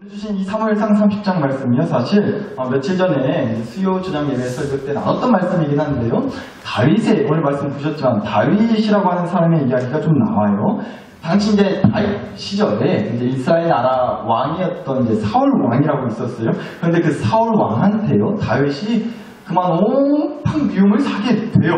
주신 이 사무엘상 30장 말씀이요. 사실 며칠 전에 수요 저녁 예배 설교 때 나눴던 말씀이긴 한데요. 다윗의 오늘 말씀 보셨지만 다윗이라고 하는 사람의 이야기가 좀 나와요. 당시 이제 다윗 시절에 이제 이스라엘 나라 왕이었던 이제 사울 왕이라고 있었어요. 그런데 그 사울 왕한테요 다윗이 그만 온팡 미움을 사게 돼요.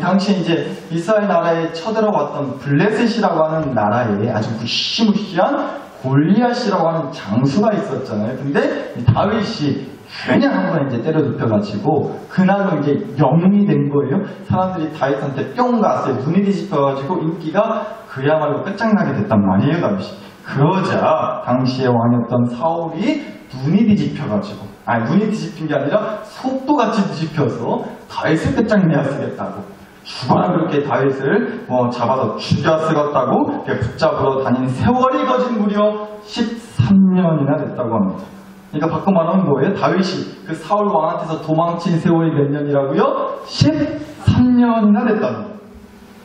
당시에 이제 이스라엘 나라에 쳐들어왔던 블레셋이라고 하는 나라에 아주 무시무시한 골리앗이라고 하는 장수가 있었잖아요. 근데 다윗이 그냥 한번 이제 때려 눕혀가지고 그날로 이제 영웅이 된 거예요. 사람들이 다윗한테 뿅 갔어요. 눈이 뒤집혀가지고 인기가 그야말로 끝장나게 됐단 말이에요, 다윗이. 그러자 당시의 왕이었던 사울이 눈이 뒤집혀가지고, 눈이 뒤집힌 게 아니라 속도같이 뒤집혀서 다윗을 끝장내야 쓰겠다고. 죽어라 그렇게 다윗을 잡아서 죽여 쓰겠다고 붙잡으러 다니는 세월이 거진 무려 13년이나 됐다고 합니다. 그러니까 바꿔 말하는 거예요. 다윗이 그 사울 왕한테서 도망친 세월이 몇 년이라고요? 13년이나 됐답니다.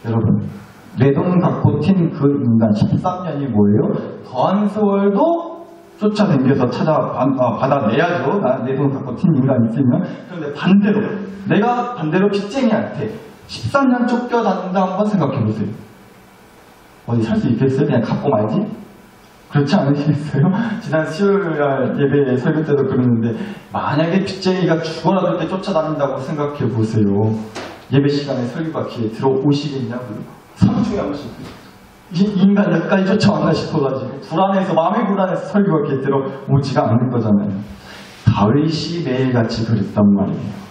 여러분, 내 돈 갖고 튄 그 인간 13년이 뭐예요? 더한 세월도 쫓아다녀서 받아내야죠. 내 돈 갖고 튄 인간 있으면. 그런데 반대로 내가 반대로 빚쟁이한테 13년 쫓겨다닌다 한번 생각해보세요. 어디 살 수 있겠어요? 그냥 갖고 말지? 그렇지 않으시겠어요? 지난 수요일 예배 설교 때도 그러는데 만약에 빚쟁이가 죽어라 그렇게 쫓아다닌다고 생각해보세요. 예배 시간에 설교가 귀에 들어오시겠냐고요? 3초에 한 번씩 이 인간 여기까지 쫓아왔나 싶어가지고 불안해서 마음이 불안해서 설교가 귀에 들어오지가 않는 거잖아요. 다윗이 매일같이 그랬단 말이에요.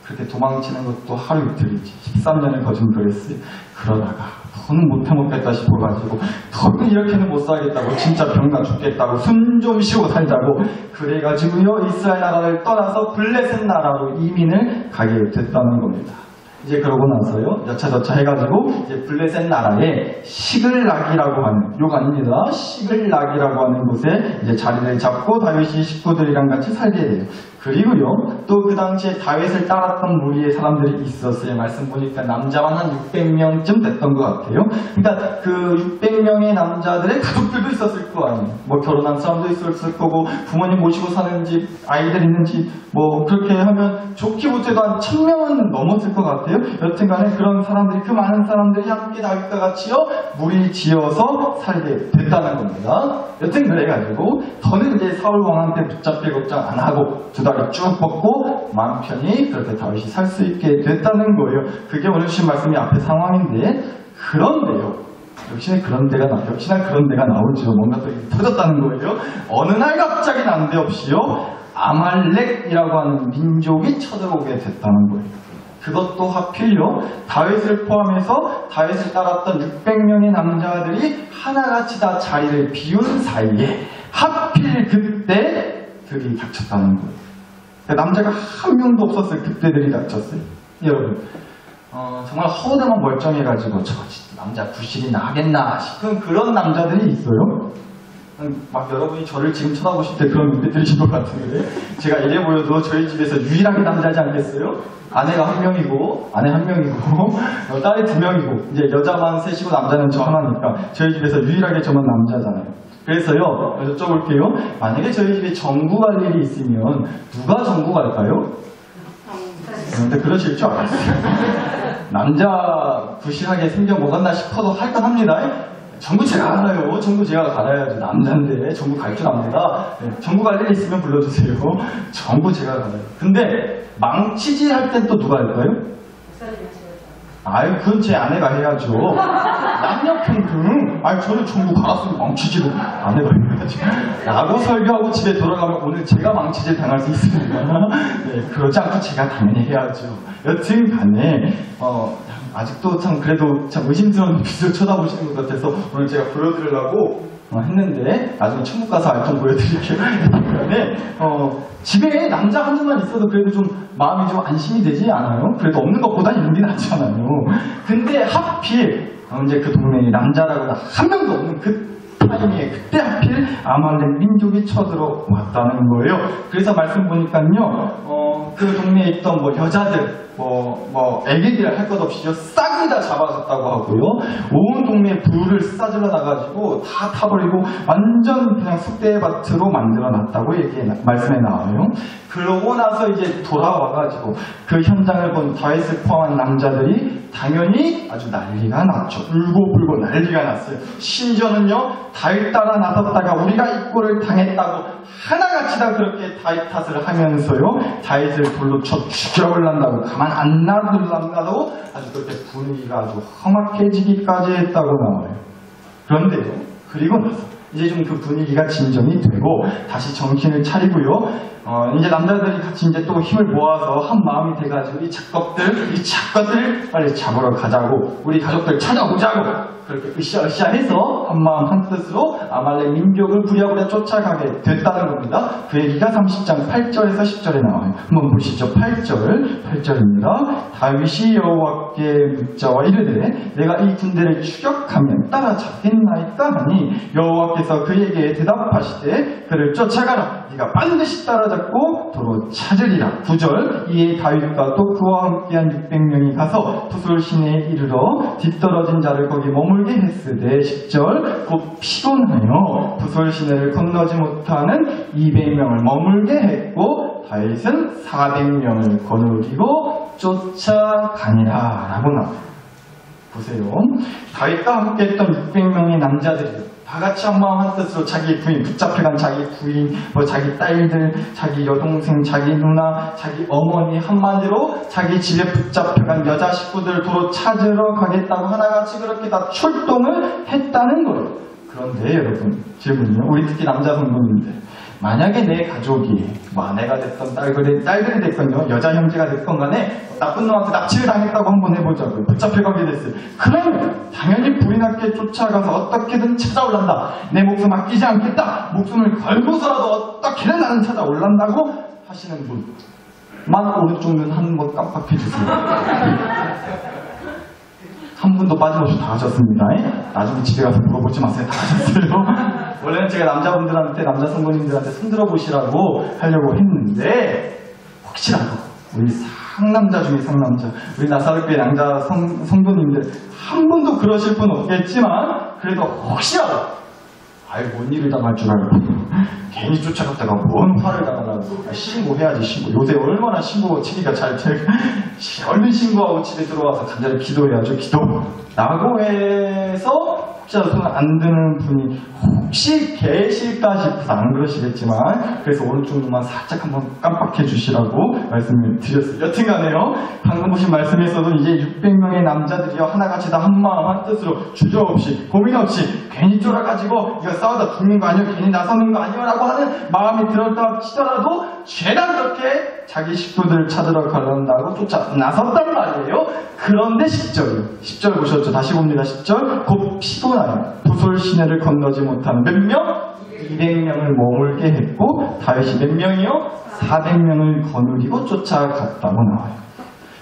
그렇게 도망치는 것도 하루 이틀이지 13년을 거진 그랬어요. 그러다가 더는 못해먹겠다 싶어가지고 더는 이렇게는 못 살겠다고 진짜 병나 죽겠다고 숨 좀 쉬고 살자고 그래가지고요 이스라엘 나라를 떠나서 블레셋 나라로 이민을 가게 됐다는 겁니다. 이제 그러고 나서요 여차저차 해가지고 이제 블레셋 나라에 시글락이라고 하는 욕 아닙니다. 시글락이라고 하는 곳에 이제 자리를 잡고 다윗이 식구들이랑 같이 살게 돼요. 그리고요 또 그 당시에 다윗을 따랐던 무리의 사람들이 있었어요. 말씀 보니까 남자만 한 600명쯤 됐던 것 같아요. 그러니까 그 600명의 남자들의 가족들도 있었을 거 아니에요. 뭐 결혼한 사람도 있었을 거고 부모님 모시고 사는 집 아이들 있는 집 뭐 그렇게 하면 좋게 못해도 한 1000명은 넘었을 것 같아요. 여튼간에 그런 사람들이 그 많은 사람들이 함께 다윗과 같이요 무리 지어서 살게 됐다는 겁니다. 여튼 그래가지고 더는 이제 사울 왕한테 붙잡힐 걱정 안 하고 두 다리 쭉 뻗고 마음 편히 그렇게 다윗이 살 수 있게 됐다는 거예요. 그게 오늘 주신 말씀이 앞에 상황인데 그런데요. 역시나 그런 데가 나오죠. 뭔가 또 터졌다는 거예요. 어느 날 갑자기 난데없이요. 아말렉이라고 하는 민족이 쳐들어오게 됐다는 거예요. 그것도 하필요. 다윗을 포함해서 다윗을 따랐던 600명의 남자들이 하나같이 다 자리를 비운 사이에 하필 그때 들이 닥쳤다는 거예요. 남자가 한 명도 없었어요. 그때들이 닥쳤어요. 여러분 정말 허우대만 멀쩡해가지고 저 남자 구실이 나겠나 싶은 그런 남자들이 있어요. 막 여러분이 저를 지금 쳐다보실 때 그런 눈빛 들으신 것 같은데 제가 이래 보여도 저희 집에서 유일하게 남자지 않겠어요? 아내가 한 명이고 아내 한 명이고 딸이 2명이고 이제 여자만 셋이고 남자는 저 하나니까 저희 집에서 유일하게 저만 남자잖아요. 그래서요 여쭤볼게요. 만약에 저희 집에 정부 갈 일이 있으면 누가 정부 갈까요? 근데 그러실 줄 알았어요. 남자 부실하게 생겨 먹었나 싶어도 할 건 합니다. 전부 제가 알아요. 전부 제가 갈아야죠. 남자인데 전부 갈 줄 압니다. 네, 전부 갈 일 있으면 불러주세요. 전부 제가 갈아요. 근데 망치질 할 땐 또 누가 할까요? 그건 제 아내가 해야죠. 남녀평등. 저는 전부 갈았으면 망치질을 아내가 해야죠. 라고 설교하고 집에 돌아가면 오늘 제가 망치질 당할 수 있습니다. 네, 그러지 않고 제가 당연히 해야죠. 여튼 간에 아직도 참 그래도 참 의심스러운 눈빛으로 쳐다보시는 것 같아서 오늘 제가 보여드리려고 했는데 나중에 천국 가서 알좀 보여드릴게요. 그다음에 집에 남자 한 명만 있어도 그래도 좀 마음이 좀 안심이 되지 않아요? 그래도 없는 것보다 있는 게 낫잖아요. 근데 하필 이제 그 동네에 남자라고 한 명도 없는 그 타이밍에 그때 하필 아말렉 민족이 쳐들어왔다는 거예요. 그래서 말씀 보니까요 그 동네에 있던 뭐 여자들 애기들 할 것 없이요 싹이 다 잡아갔다고 하고요. 온 동네에 불을 싸질러 나가지고 다 타버리고 완전 그냥 쑥대밭으로 만들어 놨다고 말씀에 나와요. 그러고 나서 이제 돌아와가지고 그 현장을 본 다윗을 포함한 남자들이 당연히 아주 난리가 났죠. 울고불고 난리가 났어요. 심지어는요 다윗 따라 나섰다가 우리가 이 꼴을 당했다고 하나같이 다 그렇게 다윗 탓을 하면서요 다윗을 돌로 쳐 죽여버린다고 가만 안 놔둘란다고 아주 그렇게 분위기가 아주 험악해지기까지 했다고 나와요. 그런데요 그리고 나서 이제 좀 그 분위기가 진정이 되고 다시 정신을 차리고요. 이제 남자들이 같이 이제 또 힘을 모아서 한 마음이 돼가지고 이 작것들 빨리 잡으러 가자고 우리 가족들 찾아오자고 그렇게 으쌰으쌰해서 한 마음 한 뜻으로 아말렉 민족을 부랴부랴 쫓아가게 됐다는 겁니다. 그 얘기가 30장 8절에서 10절에 나와요. 한번 보시죠. 8절입니다. 다윗이 여호와께 묻자와 이르되 내가 이 군대를 추격하면 따라잡겠나이까 하니 여호와께서 그에게 대답하시되 그를 쫓아가라. 네가 반드시 따라잡고 도로 찾으리라. 9절 이에 다윗과 또 그와 함께한 600명이 가서 부솔 시내에 이르러 뒤떨어진 자를 거기 머물게 했으되 10절 곧 피곤하여 부솔 시내를 건너지 못하는 200명을 머물게 했고 다윗은 400명을 거느리고 쫓아가니라 라고 나와요. 보세요. 다윗과 함께 했던 600명의 남자들이 다 같이 한 마음 한 뜻으로 자기 부인, 붙잡혀간 자기 부인, 자기 딸들, 자기 여동생, 자기 누나, 자기 어머니 한마디로 자기 집에 붙잡혀간 여자 식구들 도로 찾으러 가겠다고 하나같이 그렇게 다 출동을 했다는 거예요. 그런데 여러분 질문이요. 우리 특히 남자 성도님들 만약에 내 가족이 아내가 됐건 딸들이 됐건요 여자 형제가 됐건 간에 나쁜 놈한테 납치를 당했다고 한번 해보자고요. 붙잡혀가게 됐어요. 그러면 당연히 불이 났게 쫓아가서 어떻게든 찾아올란다. 내 목숨 아끼지 않겠다. 목숨을 걸고서라도 어떻게든 나는 찾아올란다고 하시는 분만 오른쪽 눈 한번 깜빡해주세요. 한 분도 빠짐없이 다 하셨습니다. 나중에 집에 가서 물어보지 마세요. 다 하셨어요. 원래는 제가 남자분들한테, 남자 성도님들한테 손들어 보시라고 하려고 했는데 혹시라도 우리 상남자 중에 상남자, 우리 나사렛교회 남자 성도님들 한 분도 그러실 분 없겠지만 그래도 혹시라도 뭔 일을 당할 줄 알고 괜히 쫓아갔다가 뭔 화를 당하려고 신고해야지. 신고 요새 얼마나 신고 치기가 잘 얼른 신고하고 집에 들어와서 간절히 기도해야죠. 기도 라고 해서 혹시라도 손 안 드는 분이 혹시 계실까 싶어서 안 그러시겠지만 그래서 오른쪽 눈만 살짝 한번 깜빡해 주시라고 말씀을 드렸어요. 여튼간에요 방금 보신 말씀에서도 이제 600명의 남자들이요 하나같이 다 한마음 한뜻으로 주저없이 고민 없이 괜히 쫄아가지고 이거 싸우다 죽는 거 아니야 괜히 나서는 거 아니야 라고 하는 마음이 들었다 치더라도 죄다 그렇게 자기 식구들 찾으러 가려고 나섰단 말이에요. 그런데 10절 보셨죠? 다시 봅니다. 10절 곧 피곤하여 부솔 시내를 건너지 못하는 몇 명? 200명을 머물게 했고 다윗이 몇 명이요? 400명을 거느리고 쫓아갔다고 나와요.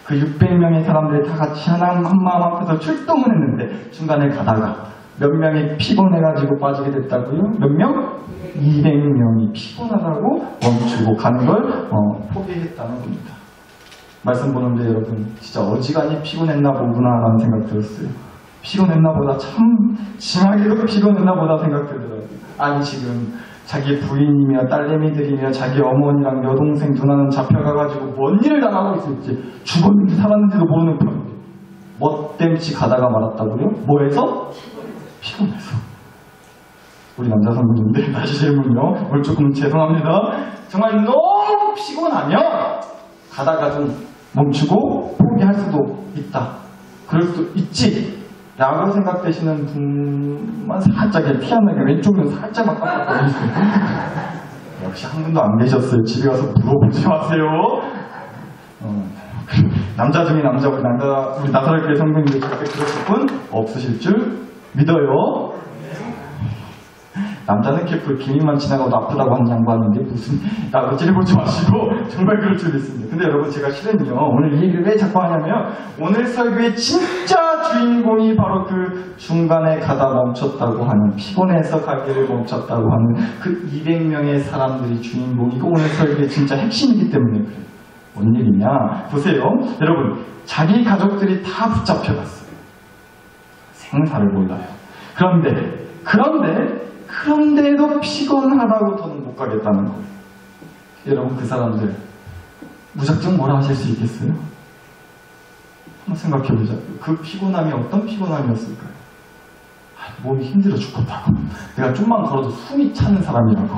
그 600명의 사람들이 다 같이 한 마음 앞에서 출동을 했는데 중간에 가다가 몇 명이 피곤해가지고 빠지게 됐다고요? 몇 명? 200명이 피곤하다고 멈추고 가는 걸 포기했다는 겁니다. 말씀 보는데 여러분 진짜 어지간히 피곤했나 보구나라는 생각 들었어요. 피곤했나 보다 참 심하게도 피곤했나 보다 생각 들더라고요. 아니 지금 자기 부인이며 딸내미들이며 자기 어머니랑 여동생 누나는 잡혀가가지고 뭔 일을 당하고 있을지 죽었는지 살았는지도 모르는 편 멋땜치 가다가 말았다고요? 뭐해서? 피곤해서. 우리 남자 성도님들 다시 질문요. 오늘 조금 죄송합니다. 정말 너무 피곤하면 가다가 좀 멈추고 포기할 수도 있다. 그럴 수도 있지 라고 생각되시는 분만 살짝 피하는 게 왼쪽은 살짝만 깜빡거리세요. 역시 한 분도 안 계셨어요. 집에 가서 물어보지 마세요. 남자 중에 남자 우리 나사렛교회 성도님들 절대 그러실 분 없으실 줄 믿어요. 남자는 이렇게 기민만 지나가도 아프다고 하는 양반인데 무슨 라고 찌르보지 마시고 정말 그럴 줄 믿습니다. 근데 여러분 제가 실은요 오늘 이 얘기를 왜 자꾸 하냐면 오늘 설교의 진짜 주인공이 바로 그 중간에 가다 멈췄다고 하는 피곤해서 가기를 멈췄다고 하는 그 200명의 사람들이 주인공이고 오늘 설교의 진짜 핵심이기 때문에 그래요. 뭔 일이냐? 보세요. 여러분, 자기 가족들이 다 붙잡혀갔어요. 생사를 몰라요. 그런데도 피곤하다고 더는 못 가겠다는 거예요. 여러분, 그 사람들 무작정 뭐라 하실 수 있겠어요? 한번 생각해보자. 그 피곤함이 어떤 피곤함이었을까요? 몸이 힘들어 죽겠다고. 내가 좀만 걸어도 숨이 차는 사람이라고.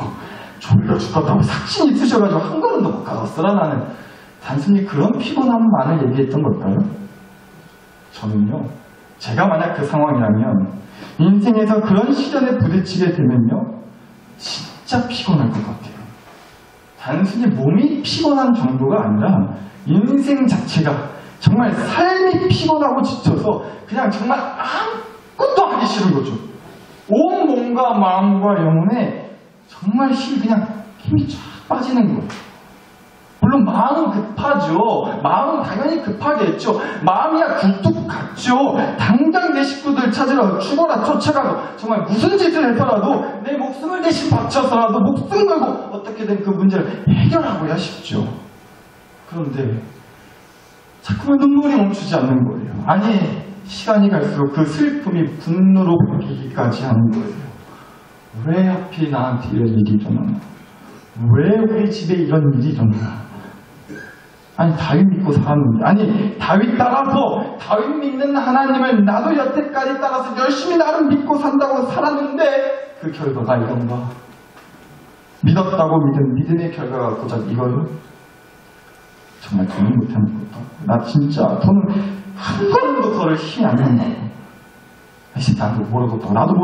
졸려 죽겠다고. 삭신이 쑤셔가지고 한 걸음도 못 가겠어라. 나는 단순히 그런 피곤함만을 얘기했던 걸까요? 저는요, 제가 만약 그 상황이라면 인생에서 그런 시련에 부딪히게 되면요, 진짜 피곤할 것 같아요. 단순히 몸이 피곤한 정도가 아니라 인생 자체가 정말 삶이 피곤하고 지쳐서 그냥 정말 아무것도 하기 싫은 거죠. 온 몸과 마음과 영혼에 정말 그냥 힘이 쫙 빠지는 거예요. 물론 마음은 급하죠. 마음은 당연히 급하겠죠. 마음이야 굴뚝 같죠. 당장 내 식구들 찾으러 죽어라 쫓아가고 정말 무슨 짓을 해서라도 내 목숨을 대신 바쳐서라도 목숨 걸고 어떻게든 그 문제를 해결하고야 싶죠. 그런데 자꾸만 눈물이 멈추지 않는 거예요. 아니, 시간이 갈수록 그 슬픔이 분노로 바뀌기까지 하는 거예요. 왜 하필 나한테 이런 일이 일어나나? 왜 우리 집에 이런 일이 일어나나? 아니, 다윗 믿고 살았는데, 아니, 다윗 따라서 다윗 믿는 하나님을 나도 여태까지 따라서 열심히 나름 믿고 산다고 살았는데 그 결과가 이런가? 믿었다고 믿은 믿음의 결과가 고작 이거요? 정말 저는 못하는 것도. 나 진짜 저는 한 걸음도 걸을 힘이 안 난다고. 이제 나도 모르겠다고. 나도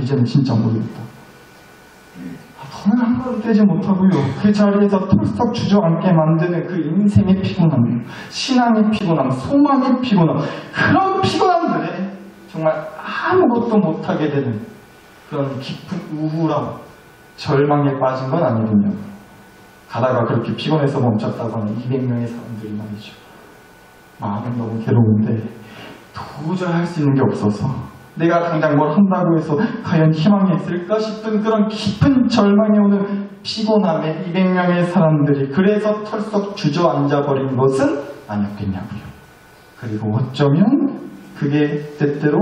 이제는 진짜 모르겠다. 저는 한 걸음 떼지 못하고요. 그 자리에서 털썩 주저앉게 만드는 그 인생의 피곤함, 신앙의 피곤함, 소망의 피곤함, 그런 피곤함들에 정말 아무것도 못하게 되는 그런 깊은 우울함, 절망에 빠진 건 아니군요. 가다가 그렇게 피곤해서 멈췄다고 하는 200명의 사람들이 말이죠. 마음은 너무 괴로운데 도저히 할 수 있는 게 없어서 내가 당장 뭘 한다고 해서 과연 희망이 있을까 싶은 그런 깊은 절망에 오는 피곤함에 200명의 사람들이 그래서 털썩 주저앉아버린 것은 아니었겠냐고요. 그리고 어쩌면 그게 때때로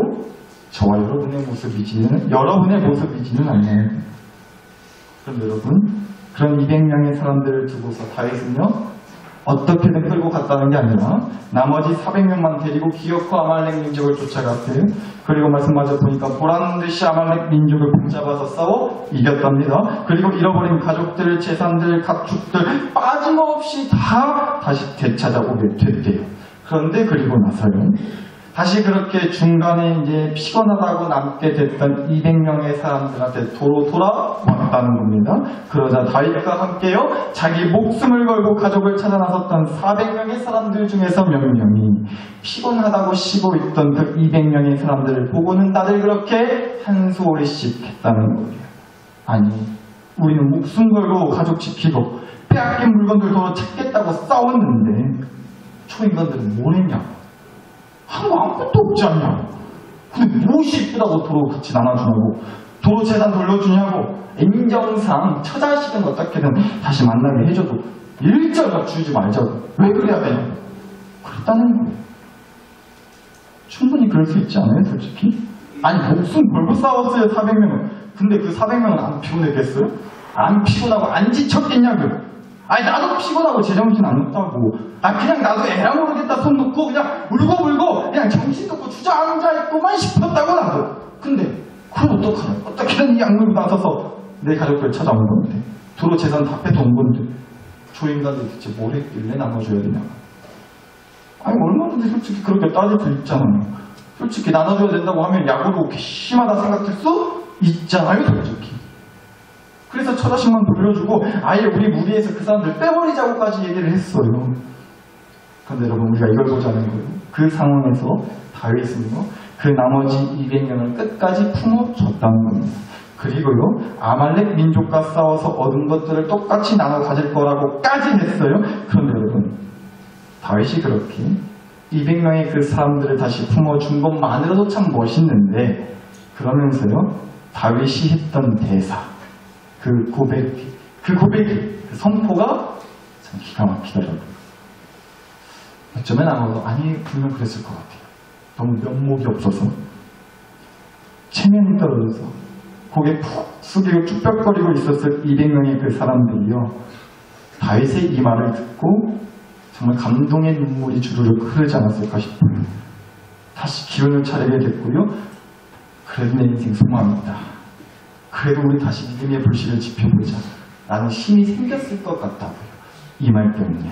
저와 여러분의 모습이지는 않나요? 그럼 여러분, 그런 200명의 사람들을 두고서 다윗은요, 어떻게든 끌고 갔다는 게 아니라 나머지 400명만 데리고 기어코 아말렉 민족을 쫓아갔어요. 그리고 말씀마저 보니까 보란듯이 아말렉 민족을 붙잡아서 싸워 이겼답니다. 그리고 잃어버린 가족들, 재산들, 가축들 빠짐없이 다 다시 되찾아오게 됐대요. 그런데 그리고 나서요, 다시 그렇게 중간에 이제 피곤하다고 남게 됐던 200명의 사람들한테 도로 돌아왔다는 겁니다. 그러자 다윗과 함께요, 자기 목숨을 걸고 가족을 찾아 나섰던 400명의 사람들 중에서 몇 명이 피곤하다고 쉬고 있던 그 200명의 사람들을 보고는 다들 그렇게 한 소리씩 했다는 거예요. 아니, 우리는 목숨 걸고 가족 지키고 빼앗긴 물건들 도로 찾겠다고 싸웠는데 초인간들은 뭘 했냐고. 한 거 아무것도 없지 않냐? 근데 무엇이 이쁘다고 도로 같이 나눠주냐고, 도로 재산 돌려주냐고, 인정상 처자식은 어떻게든 다시 만나게 해줘도 일절만 주지 말자고. 왜 그래야 되냐고. 그랬다는 거예요. 충분히 그럴 수 있지 않아요, 솔직히? 아니, 목숨 걸고 싸웠어요, 400명은. 근데 그 400명은 안 피곤했겠어요? 안 피곤하고 안 지쳤겠냐고요. 아니, 나도 피곤하고 제정신 안 없다고. 그냥 나도 에라 모르겠다 손 놓고 그냥 울고 그냥 정신 놓고 주저앉아있고만 싶었다고 나도. 근데 그걸 어떡하냐. 어떻게든 이 악물고 나서서 내 가족들 찾아온 건데, 도로 재산 다 뺏어온 건데 조인간들 대체 뭘 했길래 나눠줘야 되냐. 아니, 얼마든지 솔직히 그렇게 따질 수 있잖아요. 솔직히 나눠줘야 된다고 하면 약으로 괘씸하다 생각할 수 있잖아요, 솔직히. 그래서 처자식만 돌려주고 아예 우리 무리에서 그 사람들 빼버리자고까지 얘기를 했어요. 그런데 여러분, 우리가 이걸 보자는 거예요. 그 상황에서 다윗은요, 그 나머지 200명을 끝까지 품어줬다는 겁니다. 그리고요, 아말렉 민족과 싸워서 얻은 것들을 똑같이 나눠 가질 거라고까지 했어요. 그런데 여러분, 다윗이 그렇게 200명의 그 사람들을 다시 품어준 것만으로도 참 멋있는데, 그러면서요, 다윗이 했던 대사, 그 고백이, 그 선포가 참 기가 막히더라고요. 어쩌면 아마도 아니 분명 그랬을 것 같아요. 너무 면목이 없어서 체면이 떨어져서 고개 푹 숙이고 쭈뼛거리고 있었을 200명의 그 사람들이요, 다윗의 이 말을 듣고 정말 감동의 눈물이 주르륵 흐르지 않았을까 싶어요. 다시 기운을 차리게 됐고요, 그래도 내 인생 소망이다, 그래도 우리 다시 믿음의 불씨를 지펴보자 라는 힘이 생겼을 것 같다고요. 이 말 때문에.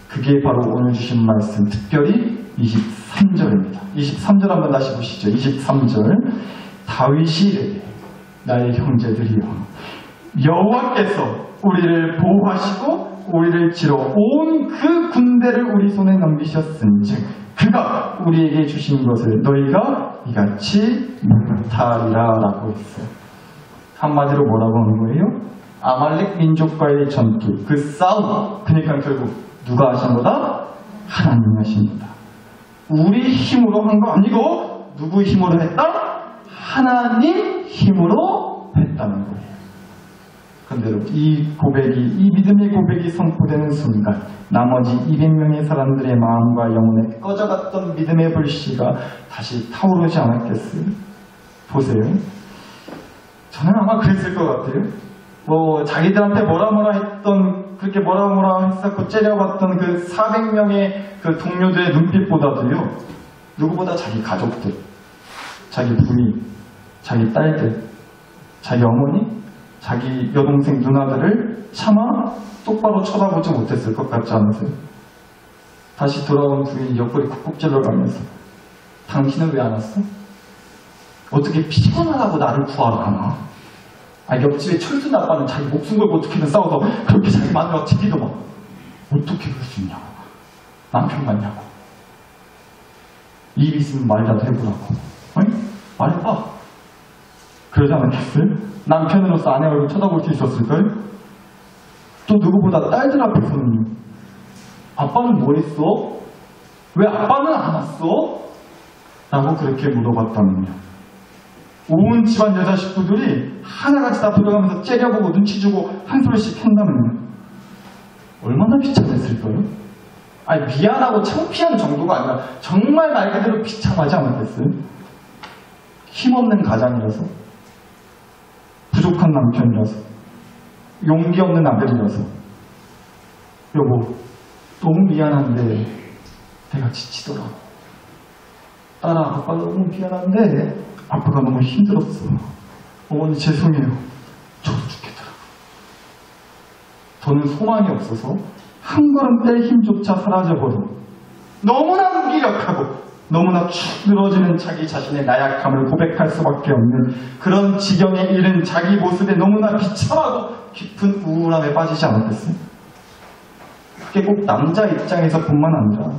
그게 바로 오늘 주신 말씀, 특별히 23절입니다. 23절 한번 다시 보시죠. 23절. 다윗이 이르되 나의 형제들이여, 여호와께서 우리를 보호하시고 우리를 지러 온 그 군대를 우리 손에 넘기셨은즉 그가 우리에게 주신 것을 너희가 이같이 못하리라 라고 했어요. 한마디로 뭐라고 하는 거예요? 아말렉 민족과의 전투, 그 싸움, 그러니까 결국 누가 하신 거다? 하나님이 하신 거다. 우리 힘으로 한 거 아니고 누구 힘으로 했다? 하나님 힘으로 했다는 거예요. 그런데 이 고백이, 이 믿음의 고백이 선포되는 순간 나머지 200명의 사람들의 마음과 영혼에 꺼져갔던 믿음의 불씨가 다시 타오르지 않았겠어요? 보세요. 저는 아마 그랬을 것 같아요. 자기들한테 뭐라 했던, 그렇게 뭐라 했었고 째려봤던 그 400명의 그 동료들의 눈빛보다도요, 누구보다 자기 가족들, 자기 부인, 자기 딸들, 자기 어머니, 자기 여동생 누나들을 차마 똑바로 쳐다보지 못했을 것 같지 않으세요? 다시 돌아온 부인이 옆구리 쿡쿡 찔러가면서 당신은 왜 안 왔어? 어떻게 피곤하다고 나를 구하러 가나? 옆집에 철든 아빠는 자기 목숨 걸고 어떻게든 싸워서 그렇게 자기 마누라가 지키더만 어떻게 그럴 수 있냐고, 남편 같냐고. 입 있으면 말이라도 해보라고. 말해봐. 그러지 않았겠어요? 남편으로서 아내 얼굴 쳐다볼 수 있었을까요? 또 누구보다 딸들 앞에서는요, 아빠는 뭐 했어? 왜 아빠는 안 왔어? 라고 그렇게 물어봤다면요, 온 집안 여자 식구들이 하나같이 다 들어가면서 째려보고 눈치 주고 한 소리씩 한다면요, 얼마나 비참했을까요? 미안하고 창피한 정도가 아니라 정말 말 그대로 비참하지 않았겠어요? 힘없는 가장이라서, 부족한 남편이라서, 용기 없는 아들이라서, 여보 너무 미안한데 내가 지치더라, 딸아 아빠 너무 미안한데 아빠가 너무 힘들었어, 어머니 죄송해요, 저도 죽겠더라고. 저는 소망이 없어서 한 걸음 뗄 힘조차 사라져버려 너무나 무기력하고 너무나 축 늘어지는 자기 자신의 나약함을 고백할 수밖에 없는 그런 지경에 이른 자기 모습에 너무나 비참하고 깊은 우울함에 빠지지 않았겠어요? 그게 꼭 남자 입장에서 뿐만 아니라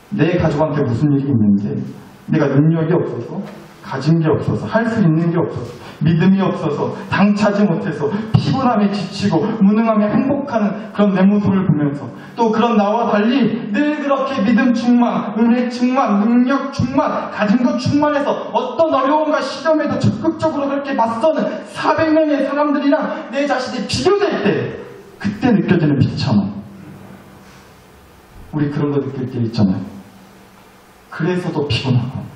내 가족한테 무슨 일이 있는데 내가 능력이 없어서, 가진 게 없어서, 할 수 있는 게 없어서, 믿음이 없어서, 당차지 못해서 피곤함에 지치고 무능함에 행복하는 그런 내 모습을 보면서 또 그런 나와 달리 늘 그렇게 믿음 충만, 은혜 충만, 능력 충만, 가진 것 충만해서 어떤 어려움과 시험에도 적극적으로 그렇게 맞서는 400명의 사람들이랑 내 자신이 비교될 때 그때 느껴지는 비참함. 우리 그런 거 느낄 때 있잖아요. 그래서 더 피곤하고,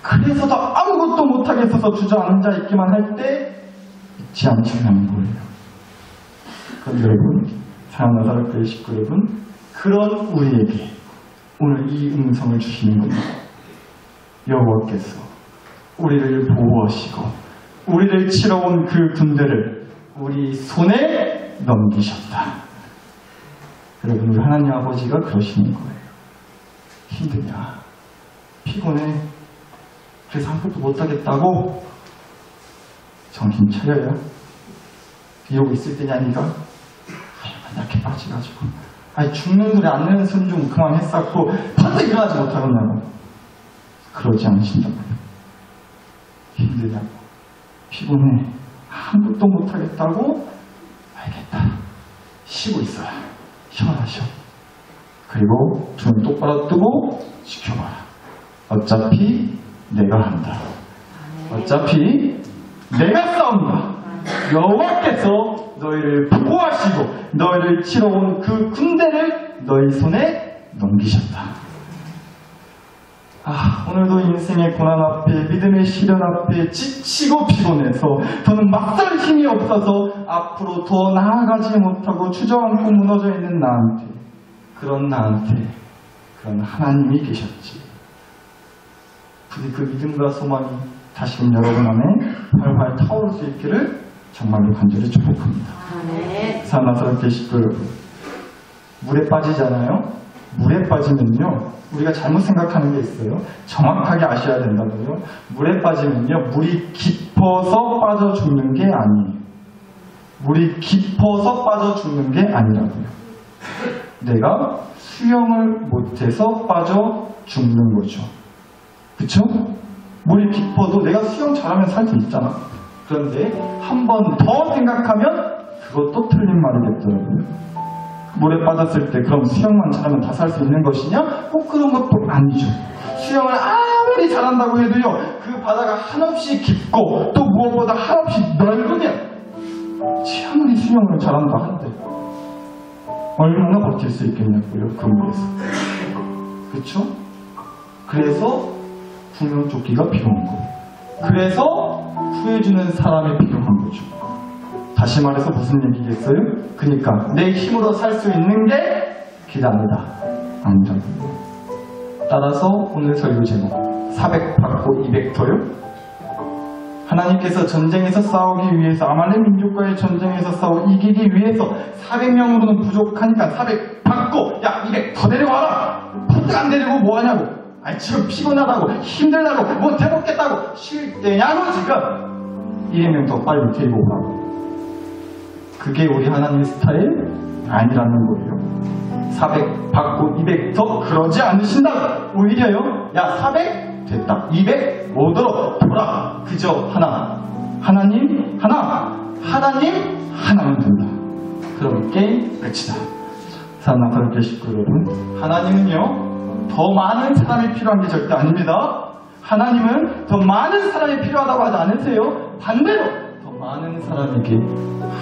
그래서 더 아무것도 못하겠어서 주저앉아 있기만 할 때 잊지 않으시는 거예요. 그런데 여러분, 사랑하는 나사렛교회 식구 여러분, 그런 우리에게 오늘 이 음성을 주시는 겁니다. 여호와께서 우리를 보호하시고 우리를 치러 온 그 군대를 우리 손에 넘기셨다. 여러분, 우리 하나님 아버지가 그러시는 거예요. 힘드냐? 피곤해? 그래서 아무것도 못하겠다고? 정신 차려요. 이러고 있을 때냐, 니가? 약해 빠져가지고. 죽는 소리 안 내는 소리 좀 그만했었고, 퍼뜩 일어나지 못하겠냐고. 그러지 않으신다고요. 힘드냐고. 피곤해. 아무것도 못하겠다고? 알겠다. 쉬고 있어라. 쉬어라, 쉬어. 그리고 눈 똑바로 뜨고 지켜봐라. 어차피 내가 한다. 어차피 내가 싸운다. 여호와께서 너희를 보호하시고 너희를 치러온 그 군대를 너희 손에 넘기셨다. 오늘도 인생의 고난 앞에 믿음의 시련 앞에 지치고 피곤해서 더는 막설 힘이 없어서 앞으로 더 나아가지 못하고 주저앉고 무너져 있는 나한테 그런 하나님이 계셨지. 부디 그 믿음과 소망이 다시금 여러분 안에 활활 타오를 수 있기를 정말로 간절히 축복합니다. 사랑하는 식구 여러분, 물에 빠지잖아요. 물에 빠지면요, 우리가 잘못 생각하는 게 있어요. 정확하게 아셔야 된다고요. 물에 빠지면요, 물이 깊어서 빠져 죽는 게 아니에요. 물이 깊어서 빠져 죽는 게 아니라고요. 내가 수영을 못해서 빠져 죽는 거죠. 그쵸? 물이 깊어도 내가 수영 잘하면 살 수 있잖아. 그런데 한 번 더 생각하면 그것도 틀린 말이겠더라고요. 물에 빠졌을 때 그럼 수영만 잘하면 다 살 수 있는 것이냐? 꼭 그런 것도 아니죠. 수영을 아무리 잘한다고 해도요, 그 바다가 한없이 깊고 또 무엇보다 한없이 넓으면 아무리 수영을 잘한다 한데 얼마나 버틸 수 있겠냐고요, 그 물에서. 그쵸? 그래서 구명조끼가 필요한 거예요. 그래서 구해주는 사람이 필요한 거죠. 다시 말해서 무슨 얘기겠어요? 그러니까 내 힘으로 살 수 있는 게 길 아니다. 아니라고요. 따라서 오늘 설교 제목 400 받고 200터요? 하나님께서 전쟁에서 싸우기 위해서, 아말렉 민족과의 전쟁에서 싸워 이기기 위해서 400명으로는 부족하니까 400 받고, 야 200 더 데려와라. 부탁 안 데리고 뭐하냐고. 지금 피곤하다고, 힘들다고, 못 해먹겠다고, 쉴 때냐고 지금 200명 더 빨리 데리고 오라고. 그게 우리 하나님 스타일 아니라는 거예요. 400 받고 200 더 그러지 않으신다고. 오히려요, 야 400 됐다, 200 못 얻어 돌아. 그저 하나, 하나님 하나, 하나님 하나면 된다. 그럼 게임 끝이다. 사랑하는 가족 식구 여러분, 하나님은요 더 많은 사람이 필요한 게 절대 아닙니다. 하나님은 더 많은 사람이 필요하다고 하지 않으세요. 반대로 더 많은 사람에게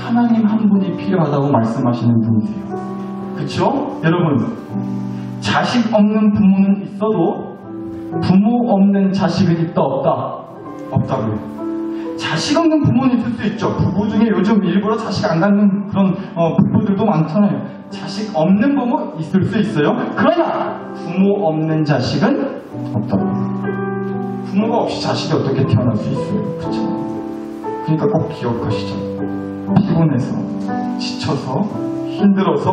하나님 한 분이 필요하다고 말씀하시는 분이세요. 그쵸? 여러분, 자식 없는 부모는 있어도 부모 없는 자식은 있다 없다? 없다고요. 자식 없는 부모는 있을 수 있죠. 부부 중에 요즘 일부러 자식 안 갖는 그런 부부들도 많잖아요. 자식 없는 부모 있을 수 있어요. 그러나 부모 없는 자식은 없다고요. 부모가 없이 자식이 어떻게 태어날 수 있어요. 그쵸? 그러니까 꼭 기억하시죠. 피곤해서, 지쳐서, 힘들어서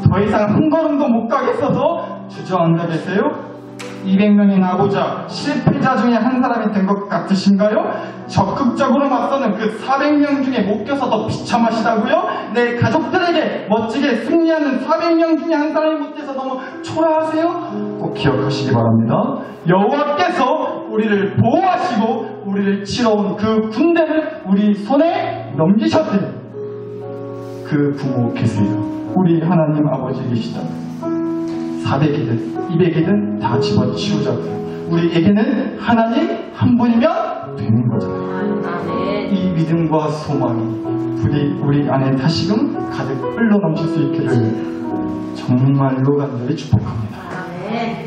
더 이상 한 걸음도 못 가겠어서 주저앉아 계세요? 200명이 나고자 실패자 중에 한 사람이 된 것 같으신가요? 적극적으로 맞서는 그 400명 중에 못 껴서 비참하시다고요? 내 가족들에게 멋지게 승리하는 400명 중에 한 사람이 못 돼서 너무 초라하세요? 꼭 기억하시기 바랍니다. 여호와께서 우리를 보호하시고 우리를 치러온 그 군대를 우리 손에 넘기셨대요. 그 부모 계세요. 우리 하나님 아버지 계시다. 400이든 200이든 다 집어치우자고요. 우리에게는 하나님 한 분이면 되는 거잖아요. 이 믿음과 소망이 부디 우리 안에 다시금 가득 흘러넘칠 수 있기를 정말로 간절히 축복합니다.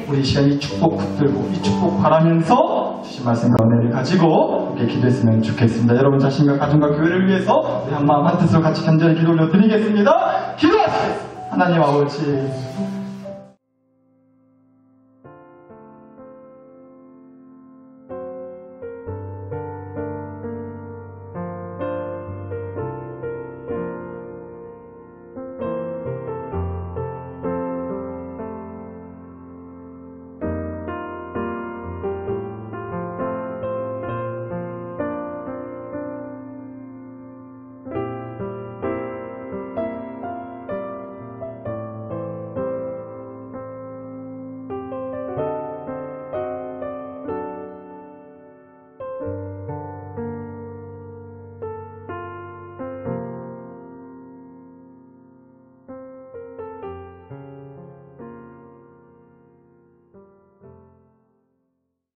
우리 시간이 축복 붙들고 이 축복 바라면서 주신 말씀과 은혜를 가지고 이렇게 기도했으면 좋겠습니다. 여러분 자신과 가정과 교회를 위해서 우리 한마음 한뜻으로 같이 간절히 기도 올려드리겠습니다. 기도하시겠습니다. 하나님 아버지,